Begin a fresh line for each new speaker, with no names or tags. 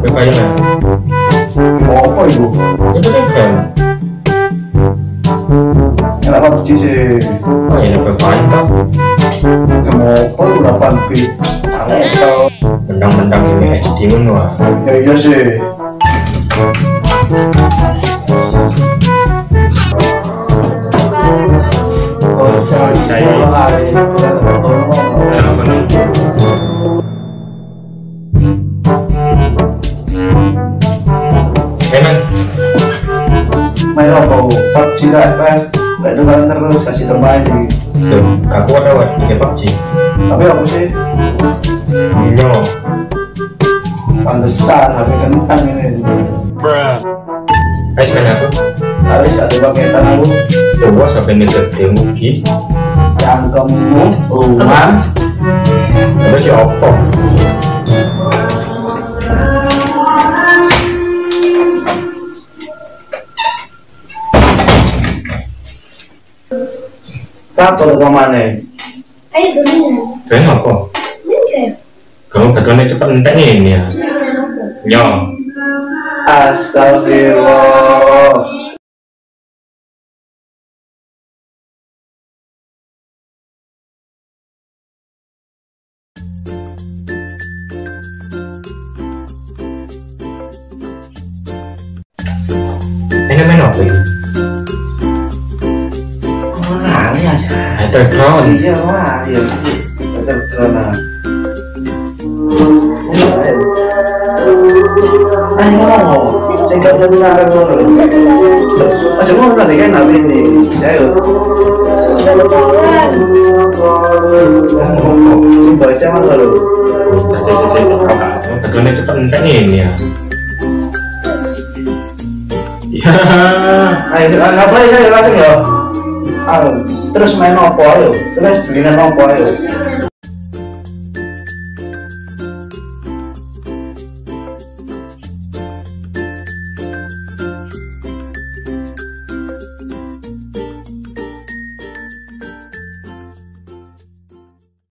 Kebayangan.
Mau apa ibu?
Itu kan.
Enak PUBG sih.
Oh ini bermain toh.
Mau apa ibu 8 bit? Aneh tau.
Bentang-bentang ini HD menua.
Ya iya sih. Oh jangan mulai.
Emang
Main apa? PUBG ke FF. Gak tukaran terus kasih teman ini.
tuh, gak kuat awet di PUBG.
Tapi aku sih
Iya.
pantesan HP kentang ini.
Guys main aku.
Habis ada paketan aku.
Coba sampai nih gede mungkin.
Cangkemmu, rumah.
Ada si Oppo.
Tato ke mana?
Ayo dominan.
Kayaknya apa?
Main kayak.
Kamu betulnya cepat entek ini ya.
Dominan apa?
Yo.
Astagfirullah.
Ini main apa ini?
Mana ya?
Eternal.
Iya wah, iya sih. Terserah. Ayo ngomong, saya gak dengar dulu. Masih mau nanti kan nabi ini, ayo. Si baca mana lu?
Kamu betulnya cepat entek ini ya. Ya.
Ayo, ngapain saya langsung ya? Terus main apa ayo? Terus bikinan apa ayo?